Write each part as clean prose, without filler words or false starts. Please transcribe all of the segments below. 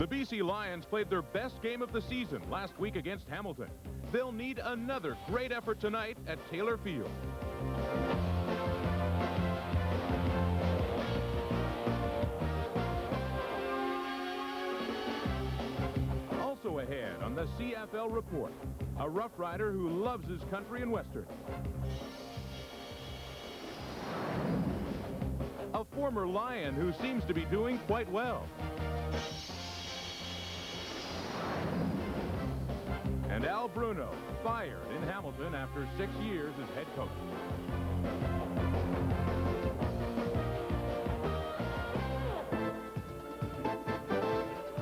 The BC Lions played their best game of the season last week against Hamilton. They'll need another great effort tonight at Taylor Field. Also ahead on the CFL Report, a Rough Rider who loves his country and Western. A former Lion who seems to be doing quite well. And Al Bruno, fired in Hamilton after 6 years as head coach.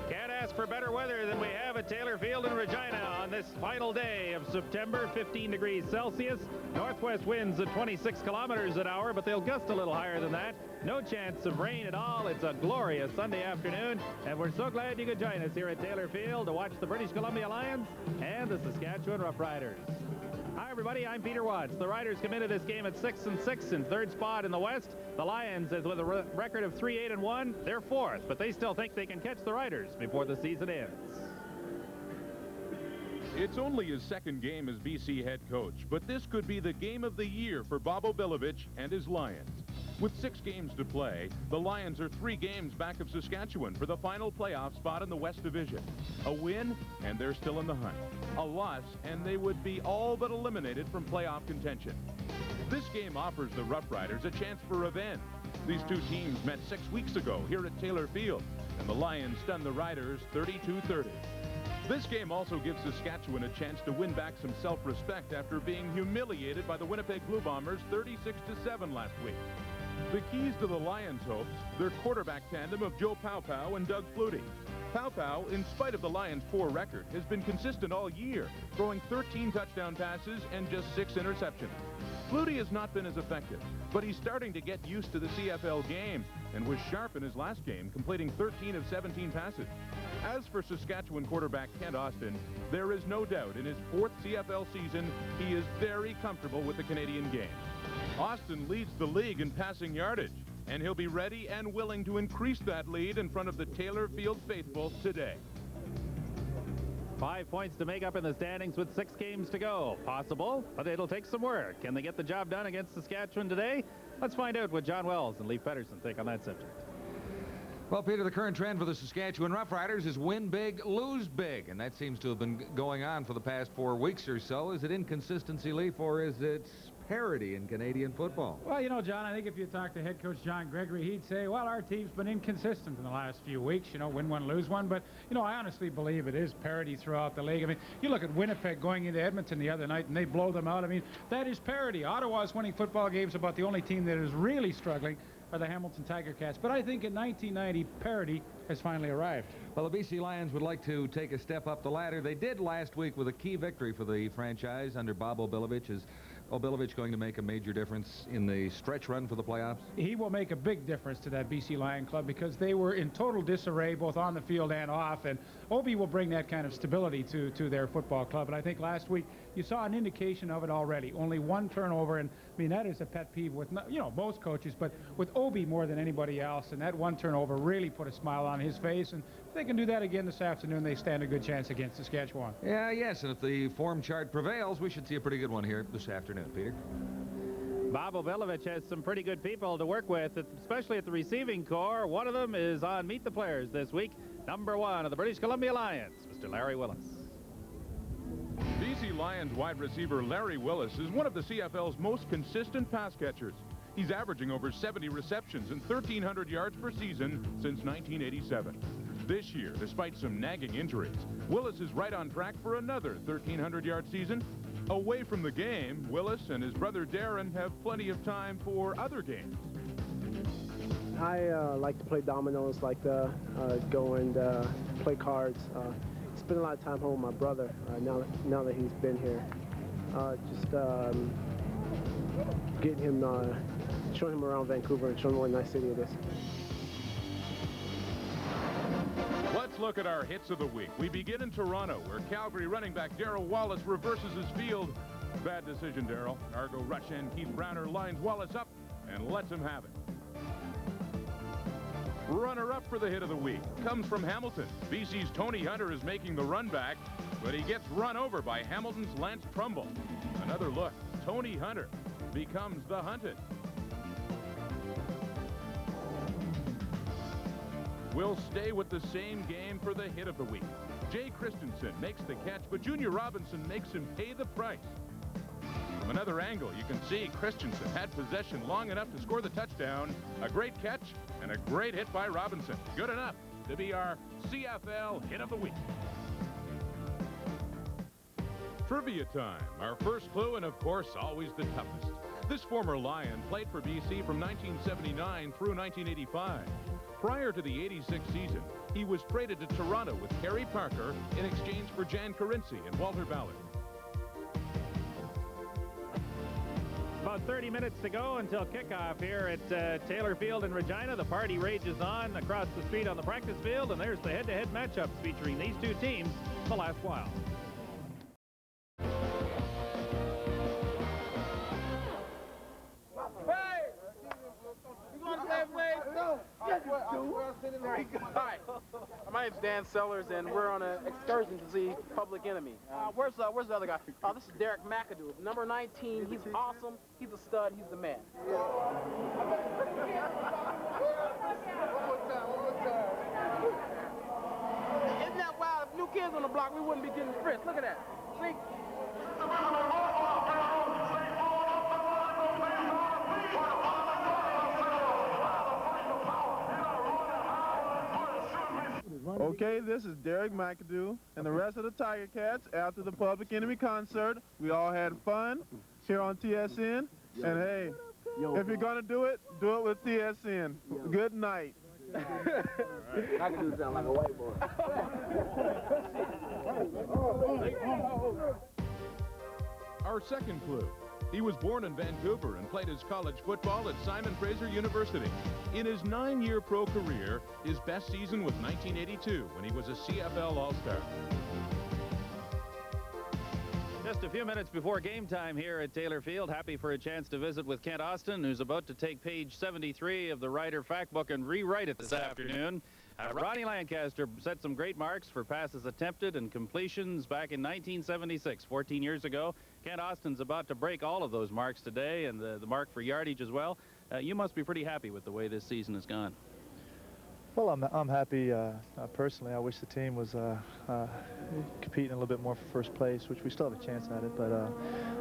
Can't ask for better weather than we have at Taylor Field in Regina on this final day of September. 15 degrees Celsius. Northwest winds at 26 kilometers an hour, but they'll gust a little higher than that. No chance of rain at all. It's a glorious Sunday afternoon, and we're so glad you could join us here at Taylor Field to watch the British Columbia Lions and the Saskatchewan Roughriders. Hi, everybody. I'm Peter Watts. The Riders come into this game at 6-6 in third spot in the West. The Lions, with a record of 3-8-1, they're fourth, but they still think they can catch the Riders before the season ends. It's only his second game as BC head coach, but this could be the game of the year for Bob Obilevich and his Lions. With 6 games to play, the Lions are 3 games back of Saskatchewan for the final playoff spot in the West Division. A win, and they're still in the hunt. A loss, and they would be all but eliminated from playoff contention. This game offers the Rough Riders a chance for revenge. These two teams met 6 weeks ago here at Taylor Field, and the Lions stunned the Riders 32-30. This game also gives Saskatchewan a chance to win back some self-respect after being humiliated by the Winnipeg Blue Bombers 36-7 last week. The keys to the Lions' hopes, their quarterback tandem of Joe Paopao and Doug Flutie. Paopao, in spite of the Lions' poor record, has been consistent all year, throwing 13 touchdown passes and just 6 interceptions. Flutie has not been as effective, but he's starting to get used to the CFL game and was sharp in his last game, completing 13 of 17 passes. As for Saskatchewan quarterback Kent Austin, there is no doubt in his 4th CFL season, he is very comfortable with the Canadian game. Austin leads the league in passing yardage, and he'll be ready and willing to increase that lead in front of the Taylor Field faithful today. 5 points to make up in the standings with 6 games to go. Possible, but it'll take some work. Can they get the job done against Saskatchewan today? Let's find out what John Wells and Leif Pedersen think on that subject. Well, Peter, the current trend for the Saskatchewan Roughriders is win big, lose big, and that seems to have been going on for the past 4 weeks or so. Is it inconsistency, Leif, or is it parity in Canadian football? Well, you know, John, I think if you talk to head coach John Gregory, he'd say, well, our team's been inconsistent in the last few weeks, you know, win one, lose one. But, you know, I honestly believe it is parity throughout the league. I mean, you look at Winnipeg going into Edmonton the other night and they blow them out. I mean, that is parity. Ottawa's winning football games, about the only team that is really struggling are the Hamilton Tiger Cats. But I think in 1990, parity has finally arrived. Well, the BC Lions would like to take a step up the ladder. They did last week with a key victory for the franchise under Bob Obilevich. Is Obilevich going to make a major difference in the stretch run for the playoffs? He will make a big difference to that BC Lion club because they were in total disarray both on the field and off, and Obi will bring that kind of stability to their football club. And I think last week you saw an indication of it already. Only 1 turnover, and I mean that is a pet peeve with, you know, most coaches, but with Obi more than anybody else. And that 1 turnover really put a smile on his face. And if they can do that again this afternoon, they stand a good chance against Saskatchewan. Yeah, yes, and if the form chart prevails, we should see a pretty good one here this afternoon, Peter. Bob Obilevich has some pretty good people to work with, especially at the receiving corps. One of them is on Meet the Players this week. Number 1 of the British Columbia Lions, Mr. Larry Willis. BC Lions wide receiver Larry Willis is one of the CFL's most consistent pass catchers. He's averaging over 70 receptions and 1,300 yards per season since 1987. This year, despite some nagging injuries, Willis is right on track for another 1,300-yard season. Away from the game, Willis and his brother Darren have plenty of time for other games. I like to play dominoes, like to go and play cards. Spend a lot of time home with my brother now that he's been here. Just getting him, showing him around Vancouver and showing him what a nice city it is. Let's look at our hits of the week. We begin in Toronto, where Calgary running back Darrell Wallace reverses his field. Bad decision, Darrell. Argo rush in. Keith Browner lines Wallace up and lets him have it. Runner-up for the hit of the week comes from Hamilton. BC's Tony Hunter is making the run back, but he gets run over by Hamilton's Lance Trumbull. Another look. Tony Hunter becomes the hunted. We'll stay with the same game for the hit of the week. Jay Christensen makes the catch, but Junior Robinson makes him pay the price. From another angle, you can see Christensen had possession long enough to score the touchdown. A great catch and a great hit by Robinson. Good enough to be our CFL hit of the week. Trivia time. Our first clue, and of course, always the toughest. This former Lion played for BC from 1979 through 1985. Prior to the 86 season, he was traded to Toronto with Kerry Parker in exchange for Jan Carinci and Walter Ballard. About 30 minutes to go until kickoff here at Taylor Field in Regina. The party rages on across the street on the practice field, and there's the head-to-head matchups featuring these two teams the last while. Hi, my name's Dan Sellers, and we're on an excursion to see Public Enemy. Where's the other guy? This is Derek McAdoo, number 19. He's awesome. He's a stud. He's the man. Isn't that wild? If new kids on the block, we wouldn't be getting frisked. Look at that. See? Okay, this is Derek McAdoo and the rest of the Tiger Cats. After the Public Enemy concert, we all had fun here on TSN. And hey, if you're going to do it with TSN. Good night. McAdoo sound like a white boy. Our second clue. He was born in Vancouver and played his college football at Simon Fraser University. In his 9-year pro career, his best season was 1982 when he was a CFL All-Star. Just a few minutes before game time here at Taylor Field, happy for a chance to visit with Kent Austin, who's about to take page 73 of the Ryder Fact Book and rewrite it this afternoon. Ronnie Lancaster set some great marks for passes attempted and completions back in 1976, 14 years ago. Kent Austin's about to break all of those marks today, and the mark for yardage as well. You must be pretty happy with the way this season has gone. Well, I'm happy personally. I wish the team was competing a little bit more for first place, which we still have a chance at it. But I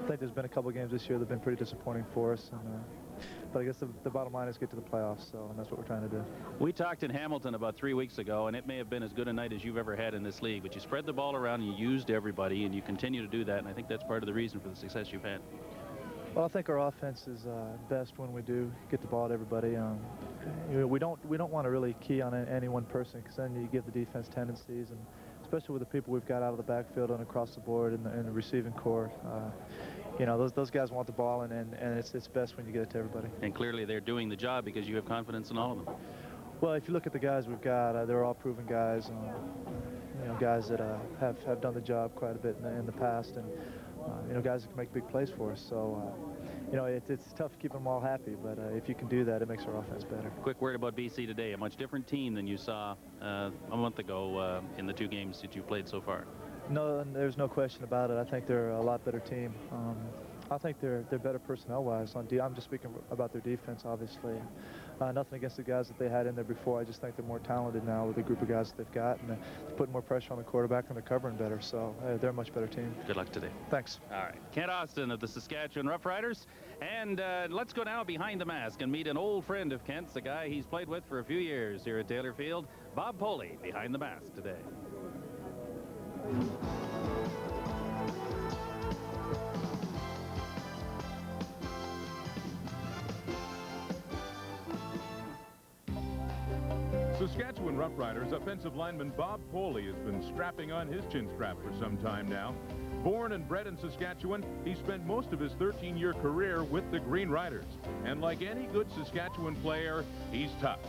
think there's been a couple of games this year that have been pretty disappointing for us. But I guess the bottom line is get to the playoffs, and that's what we're trying to do. We talked in Hamilton about 3 weeks ago, and it may have been as good a night as you've ever had in this league. But you spread the ball around, and you used everybody, and you continue to do that. And I think that's part of the reason for the success you've had. Well, I think our offense is best when we do get the ball to everybody. We don't want to really key on any one person, because then you give the defense tendencies, and especially with the people we've got out of the backfield and across the board in the receiving core. You know, those guys want the ball, and it's best when you get it to everybody. And clearly they're doing the job because you have confidence in all of them. Well, if you look at the guys we've got, they're all proven guys, and you know, guys that have done the job quite a bit in the past, and you know, guys that can make big plays for us. So, you know, it's tough to keep them all happy, but if you can do that, it makes our offense better. Quick word about BC today. A much different team than you saw a month ago in the 2 games that you played so far. No, there's no question about it. I think they're a lot better team. I think they're better personnel-wise. I'm just speaking about their defense, obviously. Nothing against the guys that they had in there before. I just think they're more talented now with the group of guys that they've got, and they're putting more pressure on the quarterback, and they're covering better. So they're a much better team. Good luck today. Thanks. All right. Kent Austin of the Saskatchewan Roughriders. And let's go now behind the mask and meet an old friend of Kent's, a guy he's played with for a few years here at Taylor Field, Bob Poley, behind the mask today. Saskatchewan Roughriders offensive lineman Bob Poley has been strapping on his chin strap for some time now. Born and bred in Saskatchewan, he spent most of his 13-year career with the Green Riders. And like any good Saskatchewan player, he's tough.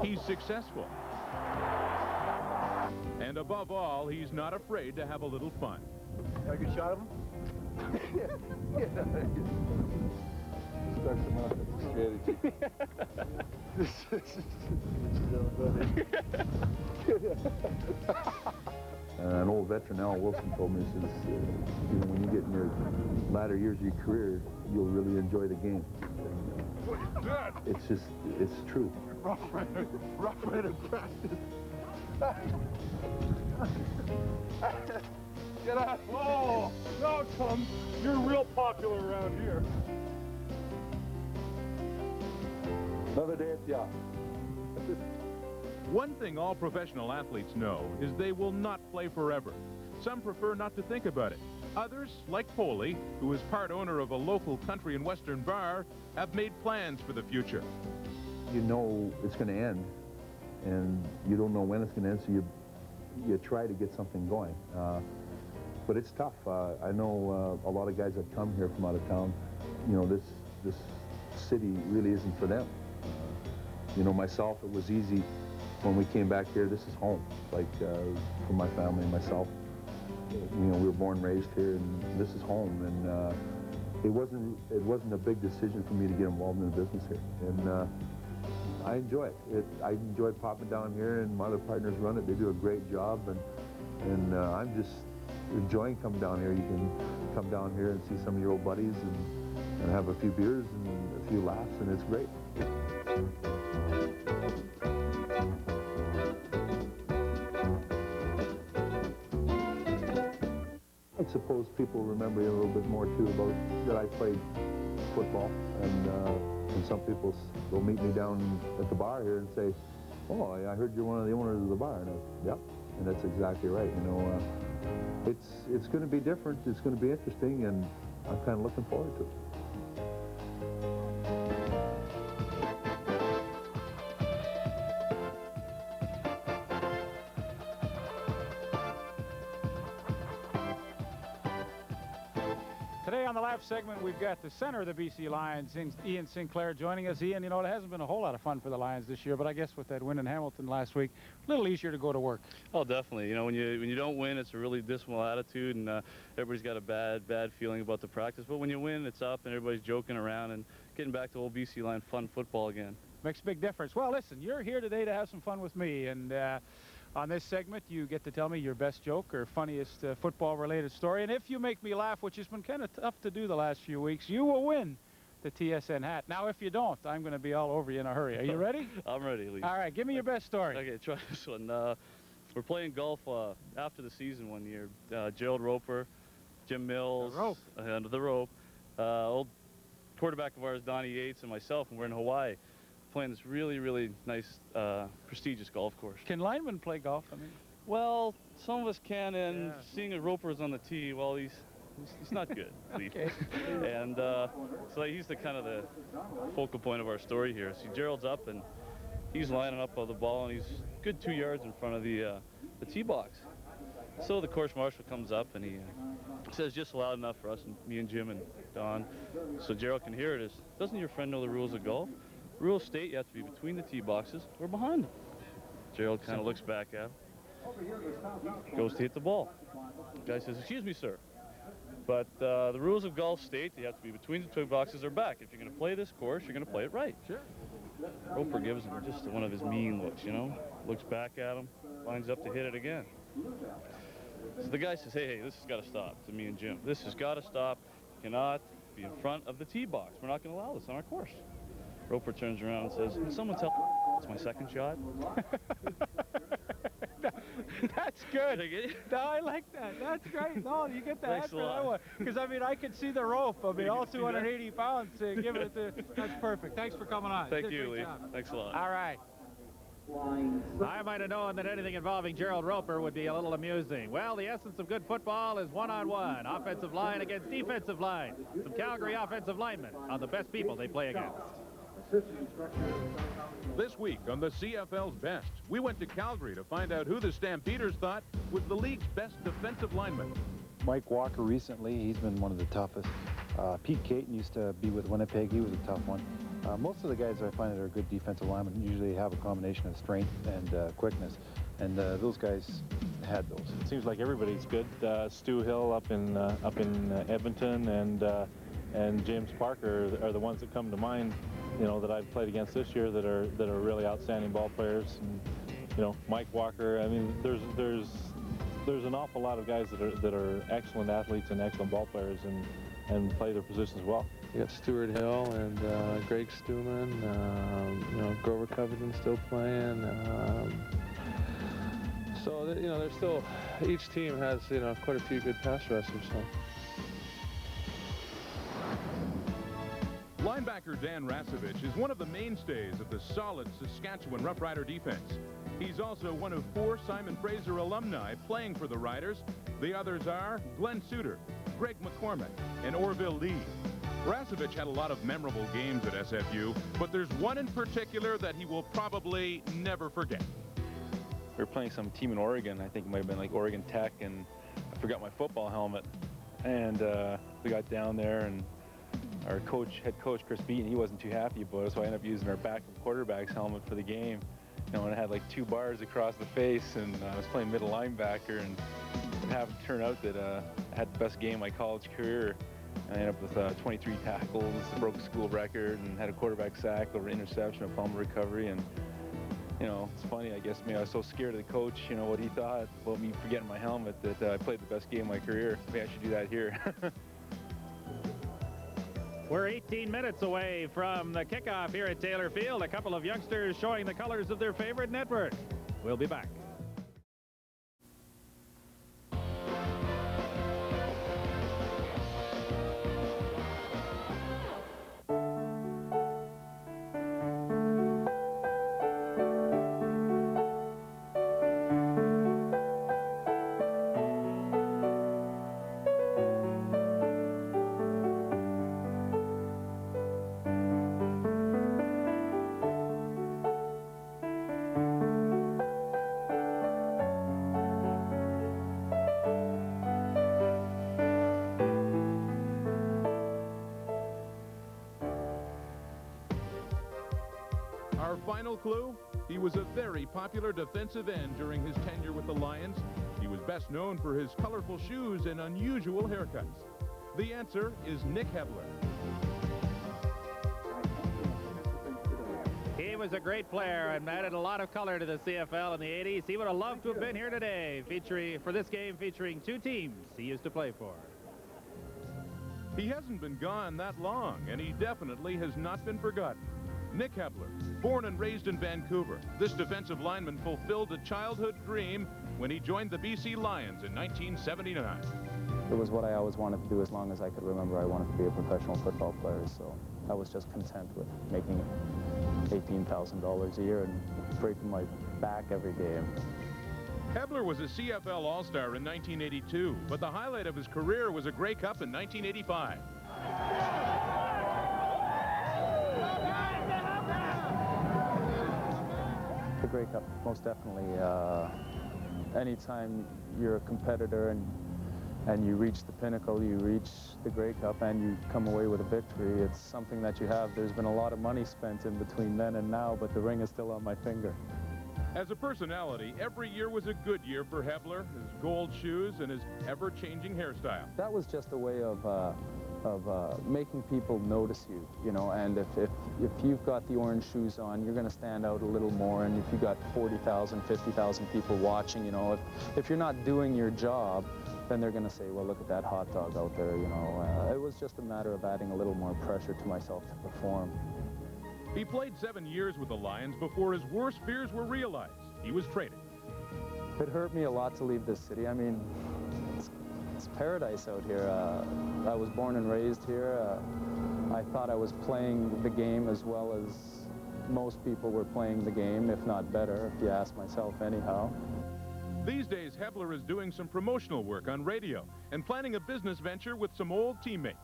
He's successful. And above all, he's not afraid to have a little fun. Got a good shot of him? Start some offensive strategy. An old veteran, Al Wilson, told me, he says, you know, when you get in your latter years of your career, you'll really enjoy the game. It's just, it's true. Rough Rider practice. Get out. Oh, no, Tom. You're real popular around here. Another day at the office. One thing all professional athletes know is they will not play forever. Some prefer not to think about it. Others, like Foley, who is part owner of a local country and western bar, have made plans for the future. You know it's going to end, and you don't know when it's going to end, so you try to get something going. But it's tough. I know a lot of guys that come here from out of town, you know, this city really isn't for them. You know, myself, it was easy when we came back here. This is home, like for my family and myself. You know, we were born and raised here, and this is home. And it wasn't a big decision for me to get involved in the business here. And I enjoy it. I enjoy popping down here, and my other partners run it. They do a great job, and I'm just enjoying coming down here. You can come down here and see some of your old buddies and have a few beers and a few laughs, and it's great. I suppose people remember you a little bit more too about that I played football, and some people will meet me down at the bar here and say, "Oh, I heard you're one of the owners of the bar." And yep, and that's exactly right. You know, it's going to be different. It's going to be interesting, and I'm kind of looking forward to it. Today on the Laugh segment, we've got the center of the BC Lions, Ian Sinclair, joining us. Ian, you know, it hasn't been a whole lot of fun for the Lions this year, but I guess with that win in Hamilton last week, a little easier to go to work. Oh, definitely. You know, when you don't win, it's a really dismal attitude, and everybody's got a bad feeling about the practice. But when you win, it's up, and everybody's joking around and getting back to old BC Lion fun football again. Makes a big difference. Well, listen, you're here today to have some fun with me, and on this segment, you get to tell me your best joke or funniest football-related story. And if you make me laugh, which has been kind of tough to do the last few weeks, you will win the TSN hat. Now, if you don't, I'm going to be all over you in a hurry. Are you ready? I'm ready, Lee. All right, give me your best story. Okay, try this one. We're playing golf after the season one year. Gerald Roper, Jim Mills, under the rope. Old quarterback of ours, Donnie Yates, and myself, and we're in Hawaii, playing this really nice, prestigious golf course. Can linemen play golf? I mean, well, some of us can, and seeing a Roper's on the tee, well, he's not good. Okay. And so he's the kind of the focal point of our story here. See, Gerald's up, and he's lining up on the ball, and he's a good 2 yards in front of the tee box. So the course marshal comes up, and he says just loud enough for us, and me and Jim and Don, so Gerald can hear it, is, "Doesn't your friend know the rules of golf? Rules state you have to be between the tee boxes or behind them." Gerald kind of looks back at him, goes to hit the ball. The guy says, "Excuse me, sir, but the rules of golf state you have to be between the tee boxes or back. If you're going to play this course, you're going to play it right." Sure. Roper gives him just one of his mean looks, you know, looks back at him, lines up to hit it again. So the guy says, hey, this has got to stop, to me and Jim. This has got to stop. You cannot be in front of the tee box. We're not going to allow this on our course. Roper turns around and says, "Can someone tell it's my second shot?" That's good. No, I like that. That's great. No, you get the hat for that one. Because, I mean, I could see the rope. I mean, all 280 pounds giving it to... That's perfect. Thanks for coming on. Thank you, Lee. Thanks a lot. All right. I might have known that anything involving Gerald Roper would be a little amusing. Well, the essence of good football is one-on-one, offensive line against defensive line. Some Calgary offensive linemen on the best people they play against. This week on the CFL's Best, we went to Calgary to find out who the Stampeders thought was the league's best defensive lineman. Mike Walker recently, he's been one of the toughest. Pete Caton used to be with Winnipeg. He was a tough one. Most of the guys I find that are good defensive linemen usually have a combination of strength and quickness, and those guys had those. It seems like everybody's good. Stu Hill up in Edmonton, and and James Parker are the ones that come to mind, you know, that I've played against this year that are really outstanding ball players. And, you know, Mike Walker. I mean, there's an awful lot of guys that are excellent athletes and excellent ball players and play their positions well. You got Stuart Hill and Greg Stuman, you know, Grover Covington still playing. So, you know, there's still, each team has, you know, quite a few good pass rushers. So. Linebacker Dan Rasevich is one of the mainstays of the solid Saskatchewan Rough Rider defense. He's also one of 4 Simon Fraser alumni playing for the Riders. The others are Glenn Suter, Greg McCormick, and Orville Lee. Rasevich had a lot of memorable games at SFU, but there's one in particular that he will probably never forget. We were playing some team in Oregon. I think it might have been like Oregon Tech, and I forgot my football helmet. And we got down there, and our head coach, Chris Beaton, he wasn't too happy about it, so I ended up using our backup quarterback's helmet for the game. You know, and I had like 2 bars across the face, and I was playing middle linebacker, and it happened to turn out that I had the best game of my college career. I ended up with 23 tackles, broke a school record, and had a quarterback sack over interception, a fumble recovery. And you know, it's funny, I guess, maybe I was so scared of the coach, you know, what he thought about me forgetting my helmet, that I played the best game of my career. Maybe I should do that here. We're 18 minutes away from the kickoff here at Taylor Field. A couple of youngsters showing the colors of their favorite network. We'll be back. Our final clue, he was a very popular defensive end during his tenure with the Lions. He was best known for his colorful shoes and unusual haircuts. The answer is Nick Hebler. He was a great player and added a lot of color to the CFL in the 80s. He would have loved to have been here today, for this game featuring 2 teams he used to play for. He hasn't been gone that long, and he definitely has not been forgotten. Nick Hebler, born and raised in Vancouver, this defensive lineman fulfilled a childhood dream when he joined the BC Lions in 1979. It was what I always wanted to do as long as I could remember. I wanted to be a professional football player, so I was just content with making $18,000 a year and breaking my back every game. Hebler was a CFL All-Star in 1982, but the highlight of his career was a Grey Cup in 1985. The Grey Cup, most definitely. Anytime you're a competitor and you reach the pinnacle, you reach the Grey Cup and you come away with a victory, it's something that you have. There's been a lot of money spent in between then and now, but the ring is still on my finger. As a personality, every year was a good year for Hebler, his gold shoes and his ever-changing hairstyle. That was just a way of making people notice you, you know, and if you've got the orange shoes on, you're going to stand out a little more, and if you've got 40,000, 50,000 people watching, you know, if you're not doing your job, then they're going to say, well, look at that hot dog out there, you know. It was just a matter of adding a little more pressure to myself to perform. He played 7 years with the Lions before his worst fears were realized. He was traded. It hurt me a lot to leave this city. I mean, it's paradise out here. I was born and raised here. I thought I was playing the game as well as most people were playing the game, if not better, if you ask myself anyhow. These days, Hebler is doing some promotional work on radio and planning a business venture with some old teammates.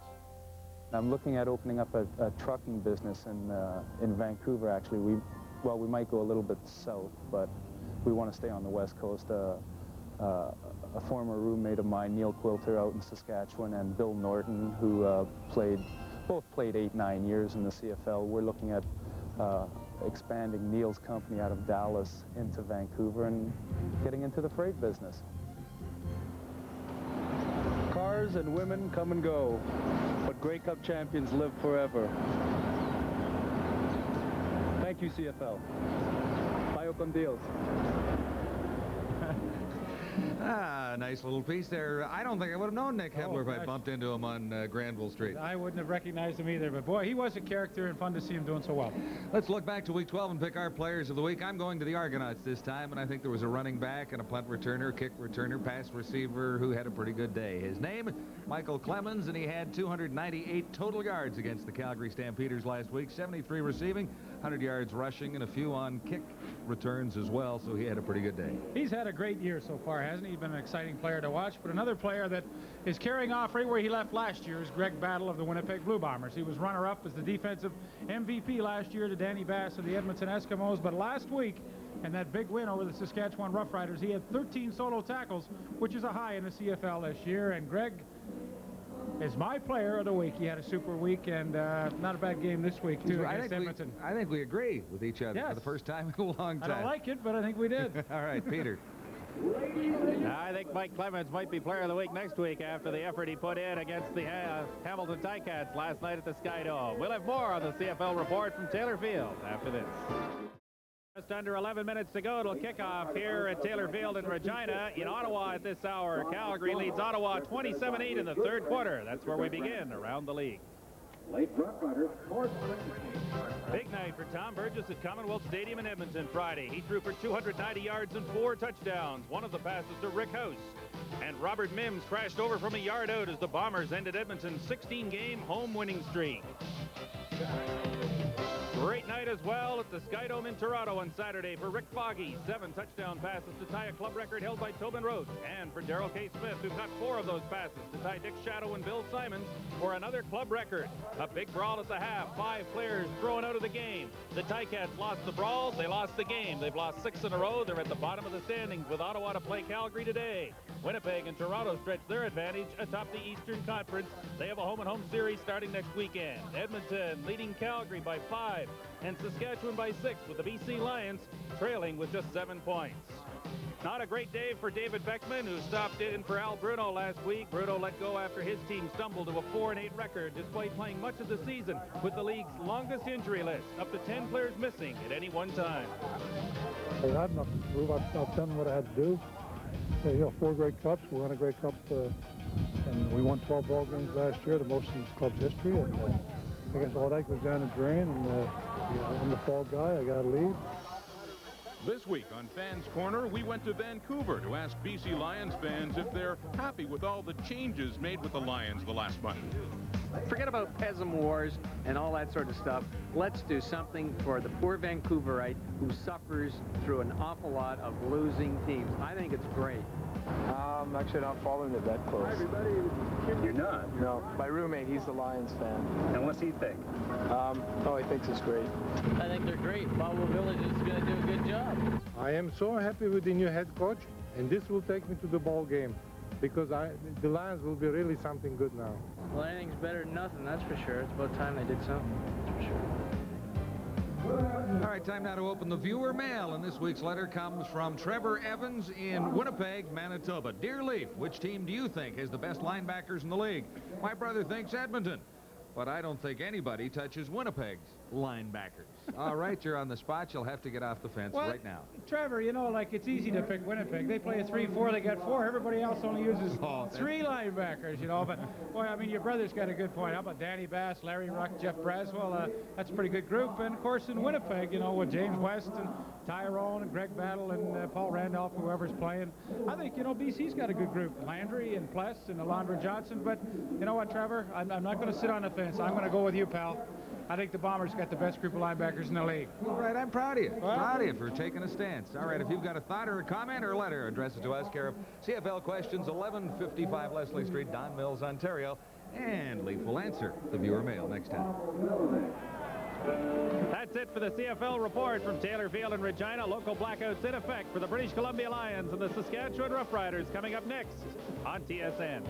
I'm looking at opening up a trucking business in Vancouver, actually. We might go a little bit south, but we want to stay on the West Coast. A former roommate of mine, Neil Quilter, out in Saskatchewan, and Bill Norton, who both played 8-9 years in the CFL. We're looking at expanding Neil's company out of Dallas into Vancouver and getting into the freight business. Cars Stars and women come and go, but Grey Cup champions live forever. Thank you, CFL. Bye con Dios. Nice little piece there. I don't think I would have known Nick Hebler if I bumped into him on Granville Street. I wouldn't have recognized him either, but boy, he was a character and fun to see him doing so well. Let's look back to Week 12 and pick our players of the week. I'm going to the Argonauts this time, and I think there was a running back and a punt returner, kick returner, pass receiver who had a pretty good day. His name, Michael Clemens, and he had 298 total yards against the Calgary Stampeders last week, 73 receiving, 100 yards rushing, and a few on kick returns as well, so he had a pretty good day. He's had a great year so far, hasn't he? He's been an exciting player to watch, but another player that is carrying off right where he left last year is Greg Battle of the Winnipeg Blue Bombers. He was runner-up as the defensive MVP last year to Danny Bass of the Edmonton Eskimos, but last week, in that big win over the Saskatchewan Roughriders, he had 13 solo tackles, which is a high in the CFL this year, and Greg is my player of the week. He had a super week, and not a bad game this week, too, against Edmonton. I think we agree with each other for the first time in a long time. I don't like it, but I think we did. All right, Peter. I think Mike Clemens might be player of the week next week after the effort he put in against the Hamilton Ticats last night at the Sky Dome. We'll have more on the CFL Report from Taylor Field after this. Just under 11 minutes to go. It'll kick off here at Taylor Field in Regina. In Ottawa at this hour, Calgary leads Ottawa 27-8 in the third quarter. That's where we begin around the league. Late front runner, big night for Tom Burgess at Commonwealth Stadium in Edmonton Friday. He threw for 290 yards and 4 touchdowns. One of the passes to Rick House. And Robert Mims crashed over from a yard out as the Bombers ended Edmonton's 16-game home winning streak. Great night as well at the Sky Dome in Toronto on Saturday for Rick Foggy. 7 touchdown passes to tie a club record held by Tobin Rote. And for Darrell K. Smith, who got 4 of those passes to tie Dick Shadow and Bill Simons for another club record. A big brawl at the half. 5 players thrown out of the game. The Ticats lost the brawl. They lost the game. They've lost 6 in a row. They're at the bottom of the standings with Ottawa to play Calgary today. Winnipeg and Toronto stretch their advantage atop the Eastern Conference. They have a home-and-home series starting next weekend. Edmonton leading Calgary by 5 and Saskatchewan by 6 with the BC Lions trailing with just 7 points. Not a great day for David Beckman, who stopped in for Al Bruno last week. Bruno let go after his team stumbled to a 4-8 record, despite playing much of the season with the league's longest injury list, up to 10 players missing at any one time. I had nothing to prove. I've done what I had to do. 4 Grey Cups. We won a Grey Cup, and we won 12 ball games last year, the most in the club's history. And I guess all that goes down the drain, and I'm the fall guy. I got to lead. This week on Fans Corner, we went to Vancouver to ask BC Lions fans if they're happy with all the changes made with the Lions the last month. Forget about PESM wars and all that sort of stuff. Let's do something for the poor Vancouverite who suffers through an awful lot of losing teams. I think it's great. I'm actually not following it that close. Hi, everybody. You're not? No. My roommate, he's a Lions fan. And what's he think? He thinks it's great. I think they're great. Bobo Village is going to do a good job. I am so happy with the new head coach, and this will take me to the ball game, because the Lions will be really something good now. Well, anything's better than nothing, that's for sure. It's about time they did something, that's for sure. All right, time now to open the viewer mail, and this week's letter comes from Trevor Evans in Winnipeg, Manitoba. Dear Leaf, which team do you think has the best linebackers in the league? My brother thinks Edmonton, but I don't think anybody touches Winnipeg's linebackers. All right, you're on the spot. You'll have to get off the fence right now. Trevor, it's easy to pick Winnipeg. They play a 3-4, they got 4. Everybody else only uses 3 linebackers, But, boy, your brother's got a good point. How about Danny Bass, Larry Ruck, Jeff Braswell? That's a pretty good group. And, of course, in Winnipeg, with James West and Tyrone and Greg Battle and Paul Randolph, whoever's playing. I think, BC's got a good group. Landry and Pless and Alondra Johnson. But, you know what, Trevor? I'm not going to sit on the fence. I'm going to go with you, pal. I think the Bombers got the best group of linebackers in the league. All right, I'm proud of you. Proud of you for taking a stance. All right, if you've got a thought or a comment or a letter, address it to us, care of CFL Questions, 1155 Leslie Street, Don Mills, Ontario. And Leaf will answer the viewer mail next time. That's it for the CFL Report from Taylor Field in Regina. Local blackouts in effect for the British Columbia Lions and the Saskatchewan Roughriders coming up next on TSN.